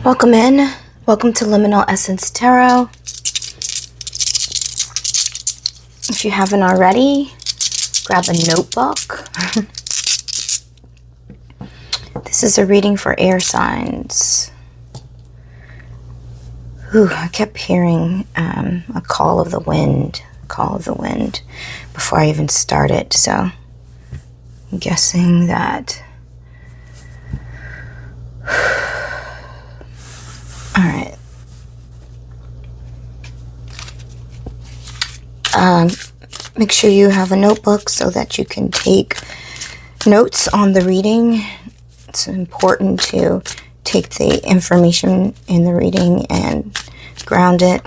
Welcome in. Welcome to Liminal Essence Tarot. If you haven't already, grab a notebook. This is a reading for air signs. I kept hearing a call of the wind before I even started. So I'm guessing that. All right. Make sure you have a notebook so that you can take notes on the reading. It's important to take the information in the reading and ground it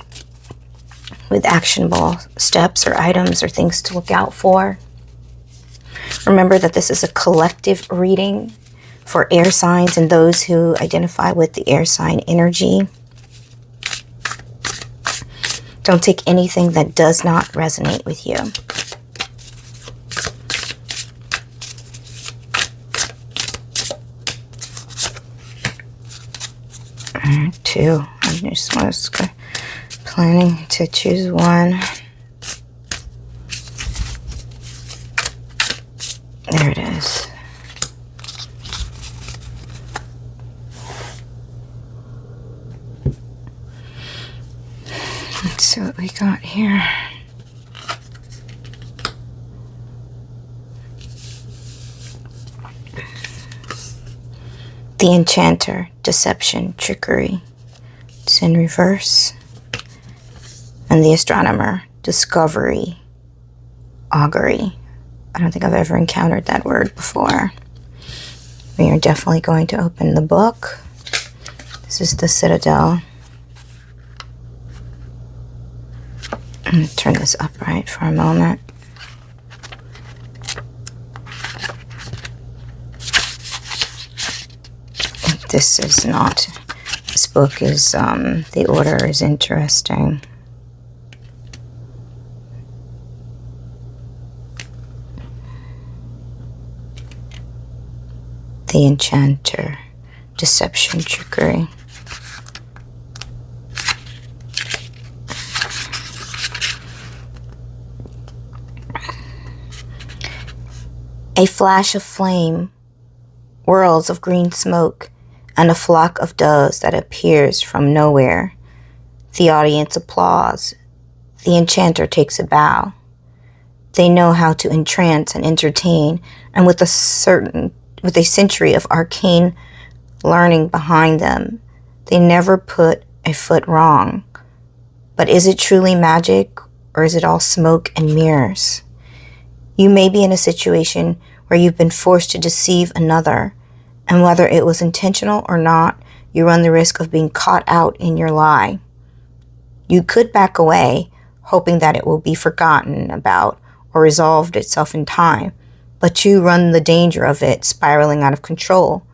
with actionable steps or items or things to look out for. Remember that this is a collective reading for air signs and those who identify with the air sign energy. Don't take anything that does not resonate with you. Two. I just was planning to choose one. There it is. Let's see what we got here. The Enchanter, deception, trickery. It's in reverse. And the Astronomer, discovery, augury. I don't think I've ever encountered that word before. We are definitely going to open the book. This is the Citadel. I'm going to turn this upright for a moment. This is not, this book is, the order is interesting. The Enchanter, deception, trickery. A flash of flame, whirls of green smoke, and a flock of doves that appears from nowhere. The audience applauds. The enchanter takes a bow. They know how to entrance and entertain, and with a century of arcane learning behind them, they never put a foot wrong. But is it truly magic, or is it all smoke and mirrors? You may be in a situation where you've been forced to deceive another, and whether it was intentional or not, you run the risk of being caught out in your lie. You could back away, hoping that it will be forgotten about or resolved itself in time, but you run the danger of it spiraling out of control.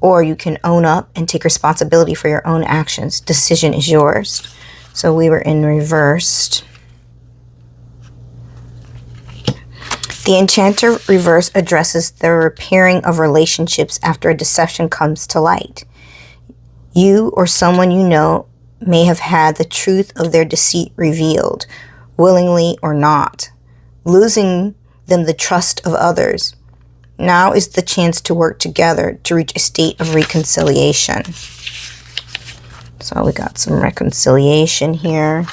Or you can own up and take responsibility for your own actions. Decision is yours. So we were in reversed. The Enchanter reverse addresses the repairing of relationships after a deception comes to light. You or someone you know may have had the truth of their deceit revealed, willingly or not, losing them the trust of others. Now is the chance to work together to reach a state of reconciliation. So we got some reconciliation here.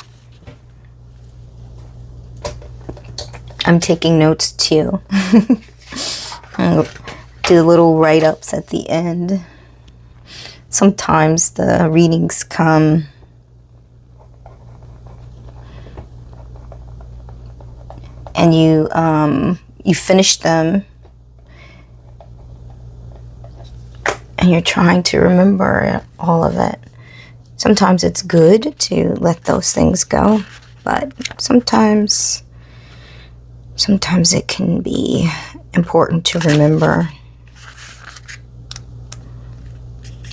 I'm taking notes too. I'll do little write-ups at the end. Sometimes the readings come and you finish them and you're trying to remember all of it. Sometimes it's good to let those things go, but sometimes it can be important to remember.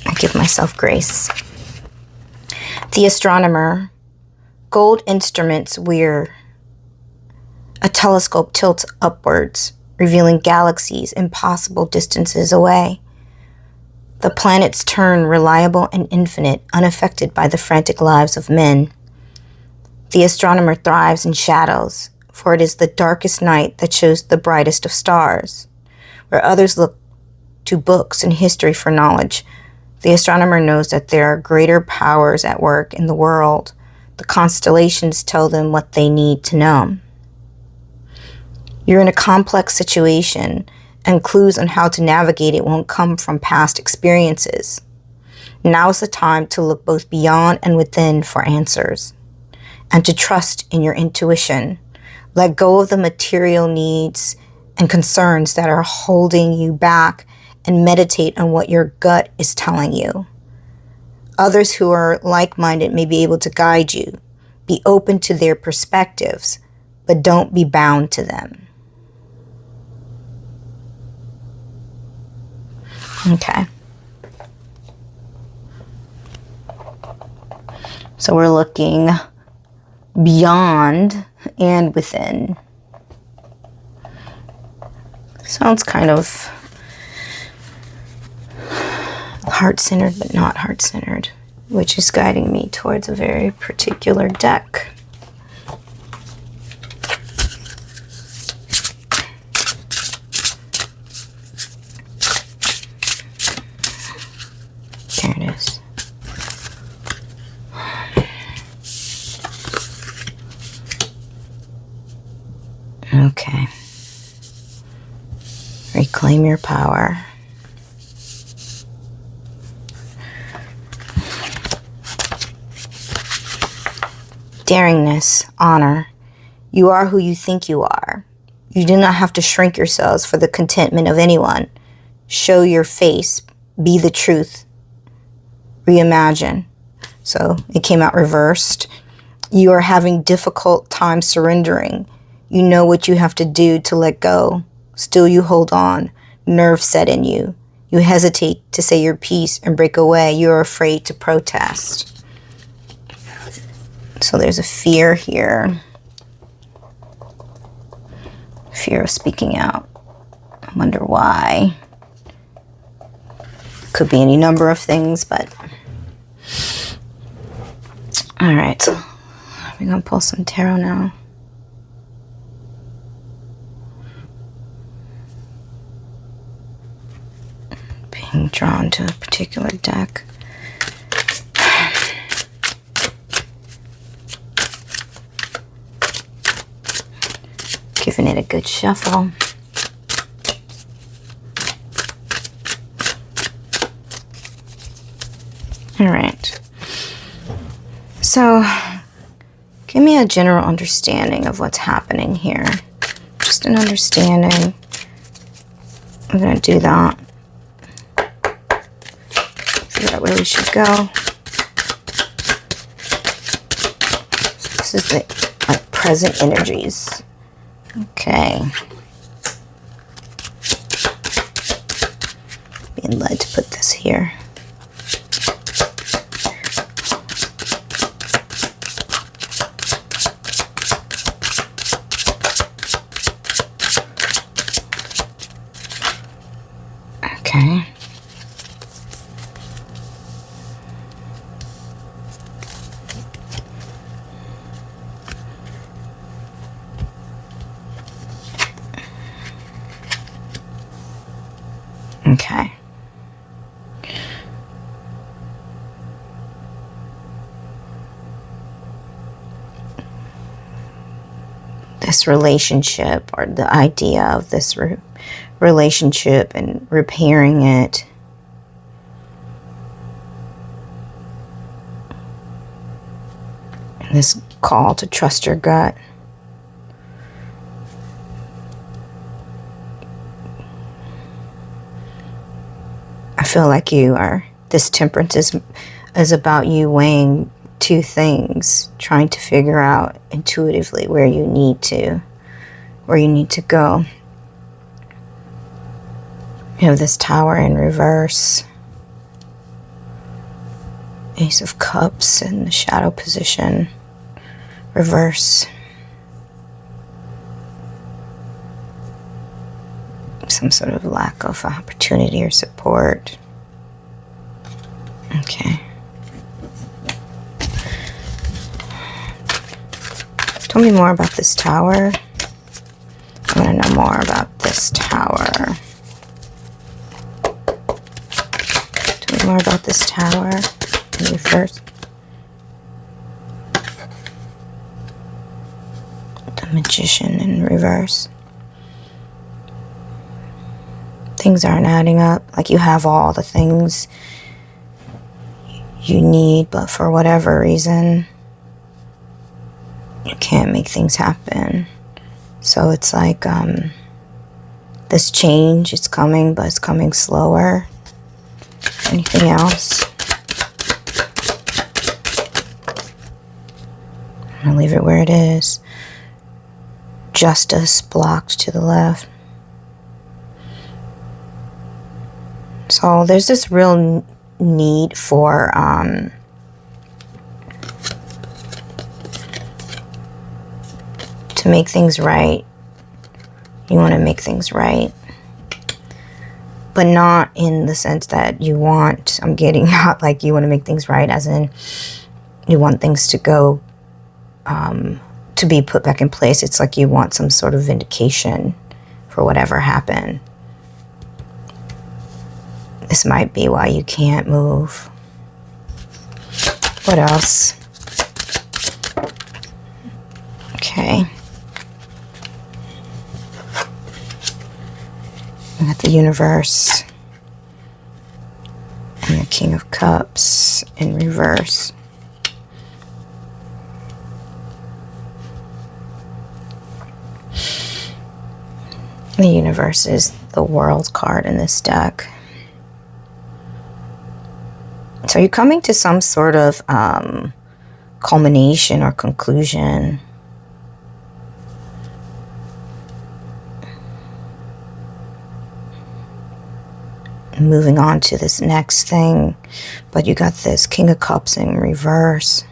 I give myself grace. The Astronomer. Gold instruments whir. A telescope tilts upwards, revealing galaxies impossible distances away. The planets turn reliable and infinite, unaffected by the frantic lives of men. The astronomer thrives in shadows, for it is the darkest night that shows the brightest of stars. Where others look to books and history for knowledge, the astronomer knows that there are greater powers at work in the world. The constellations tell them what they need to know. You're in a complex situation, and clues on how to navigate it won't come from past experiences. Now is the time to look both beyond and within for answers, and to trust in your intuition. Let go of the material needs and concerns that are holding you back, and meditate on what your gut is telling you. Others who are like-minded may be able to guide you. Be open to their perspectives, but don't be bound to them. Okay. So we're looking beyond and within. Sounds kind of heart-centered, but not heart-centered, which is guiding me towards a very particular deck. There it is. Okay. Reclaim your power. Daringness, honor. You are who you think you are. You do not have to shrink yourselves for the contentment of anyone. Show your face. Be the truth. Reimagine. So it came out reversed. You are having difficult time surrendering. You know what you have to do to let go. Still you hold on. Nerve set in you. You hesitate to say your piece and break away. You are afraid to protest. So there's a fear here. Fear of speaking out. I wonder why. Could be any number of things, but... Alright, so we're going to pull some tarot now. Being drawn to a particular deck. Giving it a good shuffle. All right. So, give me a general understanding of what's happening here. Just an understanding. I'm going to do that. Figure out where we should go. This is the present energies. Okay. Being led to put this here. Okay. Okay. This relationship, or the idea of this relationship and repairing it. And this call to trust your gut. I feel like this temperance is about you weighing two things, trying to figure out intuitively where you need to go. You have this Tower in reverse, Ace of Cups in the shadow position, reverse. Some sort of lack of opportunity or support. Okay. Tell me more about this tower. I want to know more about this tower. Tell me more about this tower in reverse. The Magician in reverse. Things aren't adding up. Like you have all the things you need, but for whatever reason, you can't make things happen. So it's like this change, it's coming, but it's coming slower. Anything else? I'm gonna leave it where it is. Justice blocked to the left. So there's this real need for to make things right. You want to make things right, but not in the sense that you want, I'm getting not like you want to make things right as in you want things to go to be put back in place. It's like you want some sort of vindication for whatever happened. This might be why you can't move. What else? Okay. We got the Universe and the King of Cups in reverse. The Universe is the World card in this deck. So you're coming to some sort of culmination or conclusion. Moving on to this next thing. But you got this King of Cups in reverse.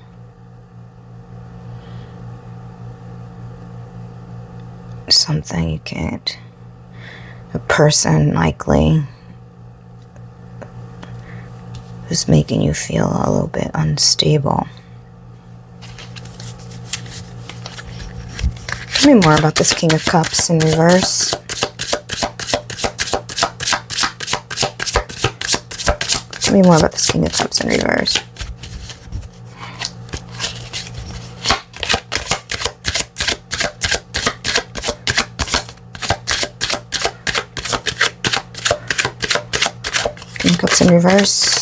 Something you can't. A person likely who's making you feel a little bit unstable. Tell me more about this King of Cups in reverse. Tell me more about this King of Cups in reverse. King of Cups in reverse.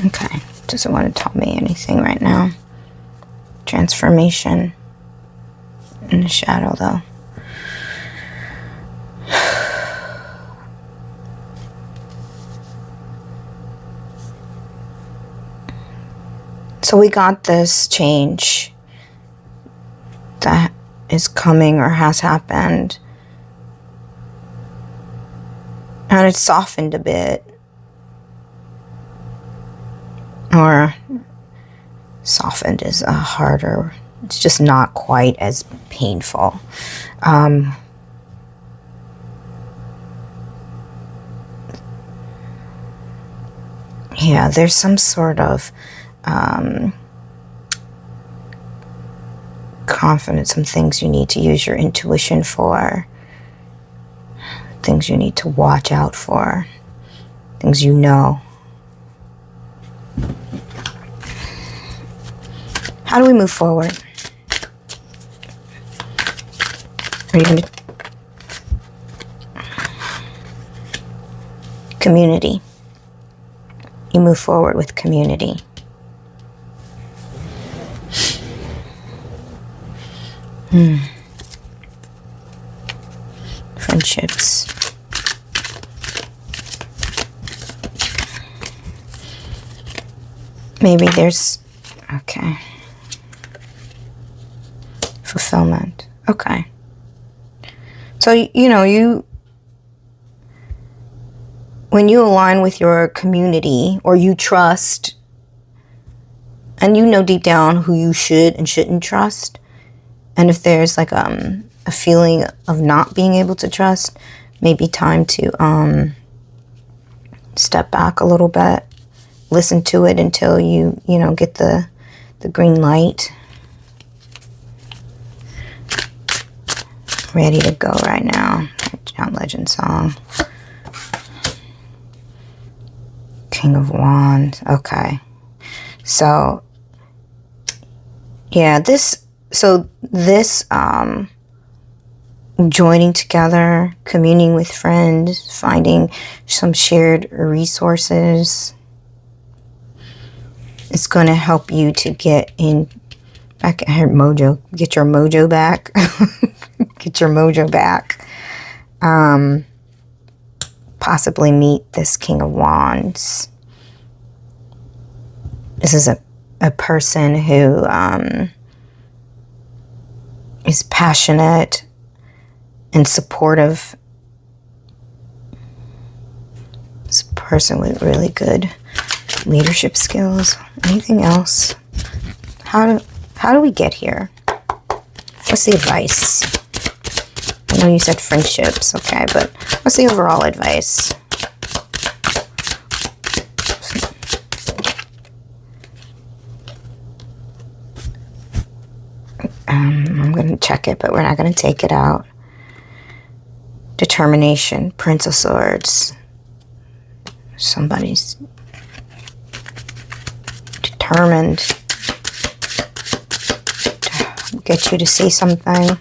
Okay, doesn't want to tell me anything right now. Transformation in the shadow, though. So we got this change that is coming or has happened. And it's softened a bit. Or softened is a harder, it's just not quite as painful. Yeah, there's some sort of confidence, some things you need to use your intuition for, things you need to watch out for, things you know. How do we move forward? Are you going to... Community. You move forward with community. Friendships. Maybe there's... Okay. Fulfillment. Okay. So, you know, when you align with your community or you trust, and you know deep down who you should and shouldn't trust, and if there's like a feeling of not being able to trust, maybe time to step back a little bit, listen to it until you get the green light. Ready to go right now. John Legend song. King of Wands. Okay. So yeah, this joining together, communing with friends, finding some shared resources, it's going to help you to get in back. I heard mojo. Get your mojo back. Get your mojo back. Possibly meet this King of Wands. This is a person who is passionate and supportive. It's a person with really good leadership skills. Anything else? How do we get here? What's the advice? I know you said friendships, okay, but what's the overall advice? I'm going to check it, but we're not going to take it out. Determination, Prince of Swords. Somebody's determined to get you to say something.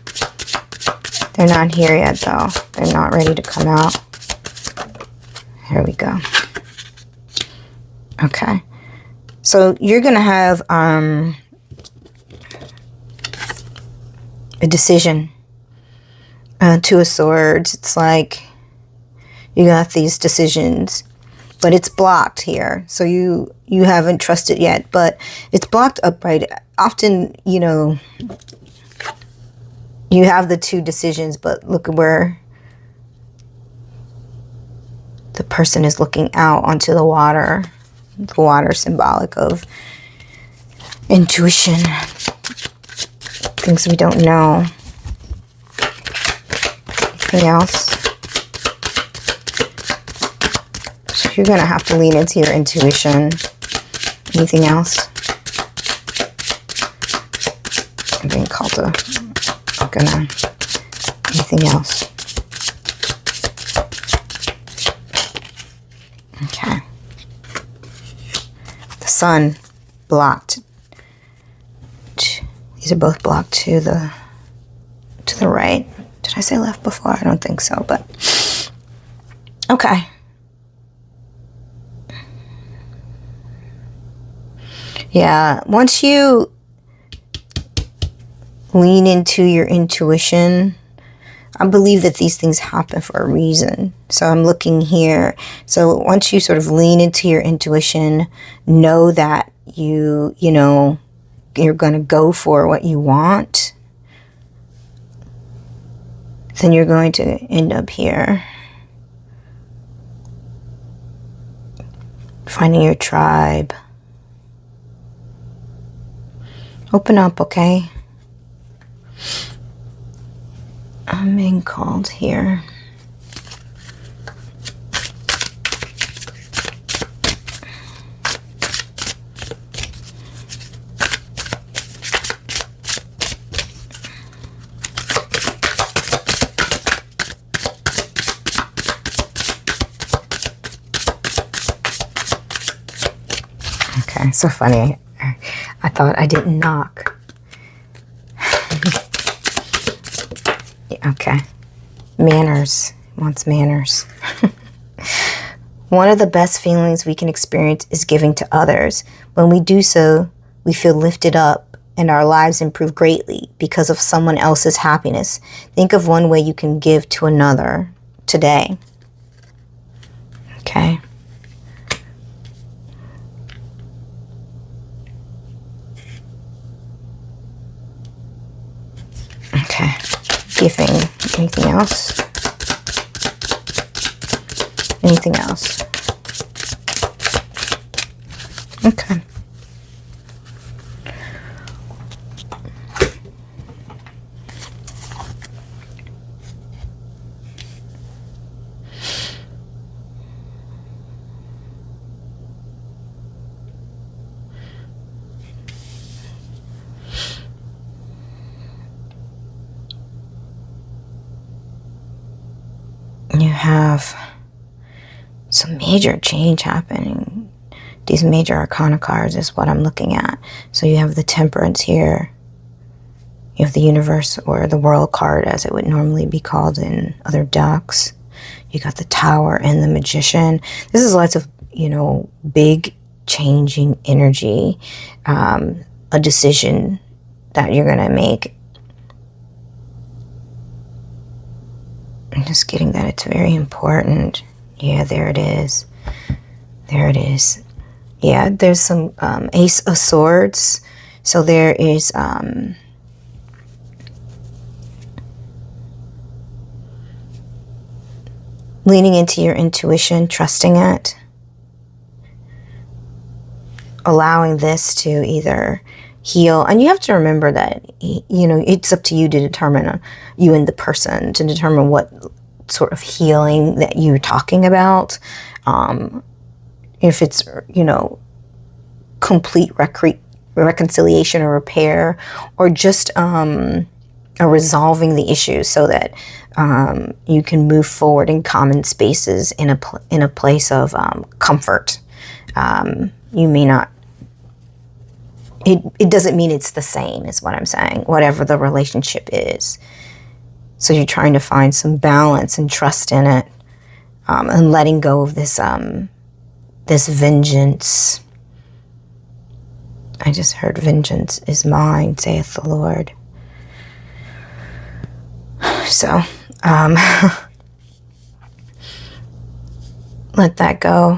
They're not here yet, though. They're not ready to come out. Here we go. Okay. So you're going to have a decision. Two of Swords. It's like you got these decisions, but it's blocked here. So you haven't trusted yet, but it's blocked upright. Often, you have the two decisions, but look at where the person is looking out onto the water. The water symbolic of intuition. Things we don't know. Anything else? So you're going to have to lean into your intuition. Anything else? I'm being called to... Anything else? Okay. The sun blocked. These are both blocked to the right. Did I say left before? I don't think so, but okay. Yeah, once you lean into your intuition, I believe that these things happen for a reason. So I'm looking here. So once you sort of lean into your intuition, know that you're going to go for what you want, then you're going to end up here. Finding your tribe. Open up, okay? I'm being called here. Okay, so funny. I thought I didn't knock. Okay. Manners. Wants manners. One of the best feelings we can experience is giving to others. When we do so, we feel lifted up and our lives improve greatly because of someone else's happiness. Think of one way you can give to another today. Okay. Okay. Giving. Anything else? Anything else? Okay. have some major change happening. These major arcana cards is what I'm looking at. So you have the Temperance here. You have the Universe, or the World card as it would normally be called in other decks. You got the Tower and the Magician. This is lots of, big changing energy. A decision that you're going to make. I'm just getting that it's very important. Yeah, there it is. There it is. Yeah, there's some Ace of Swords. So there is leaning into your intuition, trusting it. Allowing this to either heal. And you have to remember that, it's up to you to determine, you and the person, to determine what sort of healing that you're talking about. If it's, complete reconciliation or repair, or just resolving the issue so that you can move forward in common spaces in a place of comfort. You may not. It doesn't mean it's the same, is what I'm saying, whatever the relationship is. So you're trying to find some balance and trust in it, and letting go of this vengeance. I just heard, vengeance is mine, saith the Lord. So, let that go.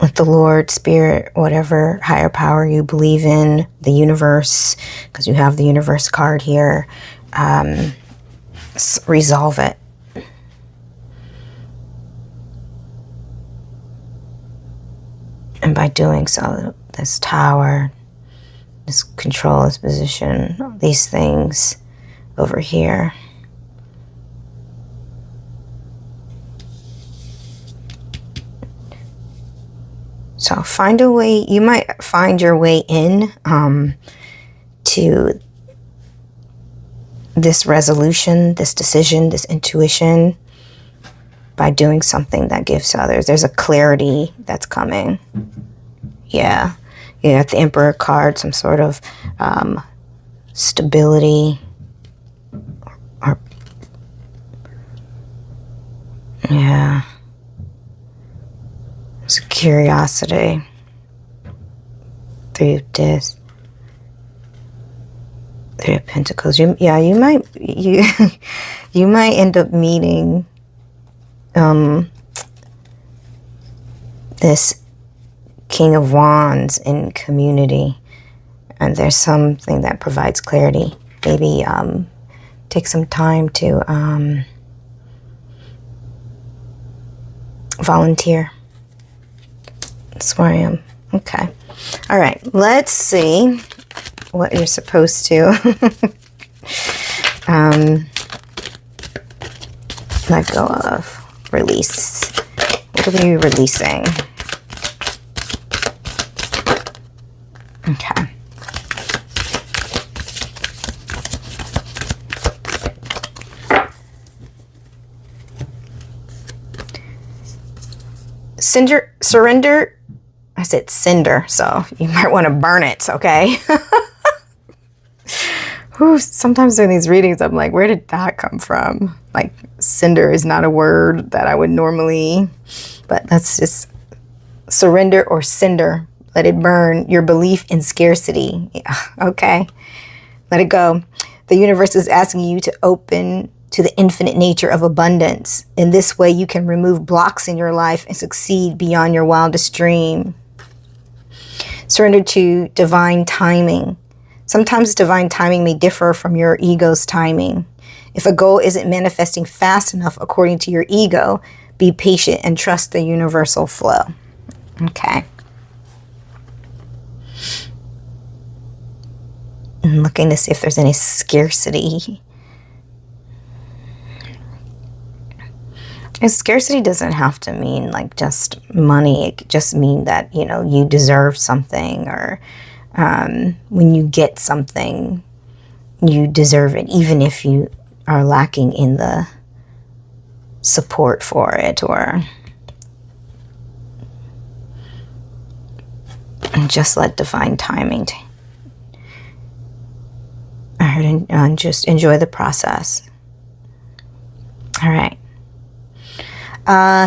Let the Lord, Spirit, whatever higher power you believe in, the universe, because you have the Universe card here, resolve it. And by doing so, this Tower, this control, this position, these things over here. So find a way, you might find your way in to this resolution, this decision, this intuition, by doing something that gives to others. There's a clarity that's coming. Yeah. You got the Emperor card, some sort of stability. Or yeah. It's curiosity. Three of Discs. Three of Pentacles. You might end up meeting this King of Wands in community, and there's something that provides clarity. Maybe take some time to volunteer. That's where I am. Okay. All right. Let's see what you're supposed to let go of. Release. What are you releasing? Okay. Surrender. I said cinder, so you might want to burn it, okay? Sometimes in these readings, I'm like, where did that come from? Like, cinder is not a word that I would normally, but that's just surrender or cinder. Let it burn. Your belief in scarcity. Yeah, okay. Let it go. The universe is asking you to open to the infinite nature of abundance. In this way, you can remove blocks in your life and succeed beyond your wildest dream. Surrender to divine timing. Sometimes divine timing may differ from your ego's timing. If a goal isn't manifesting fast enough according to your ego, be patient and trust the universal flow. Okay. I'm looking to see if there's any scarcity. And scarcity doesn't have to mean like just money. It could just mean that, you deserve something, or when you get something, you deserve it, even if you are lacking in the support for it, or just let divine timing and just enjoy the process. All right.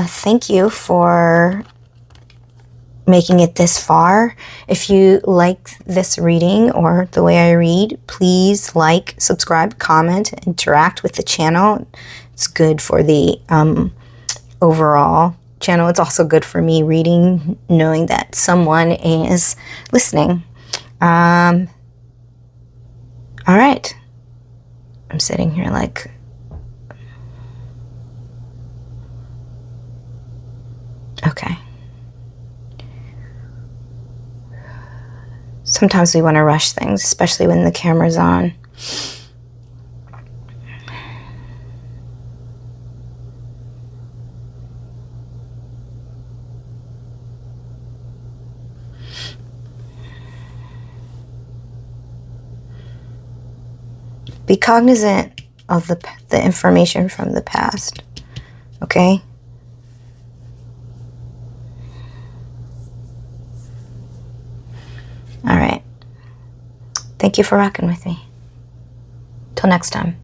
Thank you for making it this far. If you like this reading or the way I read, please like, subscribe, comment, interact with the channel. It's good for the overall channel. It's also good for me reading, knowing that someone is listening. All right. I'm sitting here like, okay. Sometimes we want to rush things, especially when the camera's on. Be cognizant of the information from the past, okay? All right. Thank you for rocking with me. Till next time.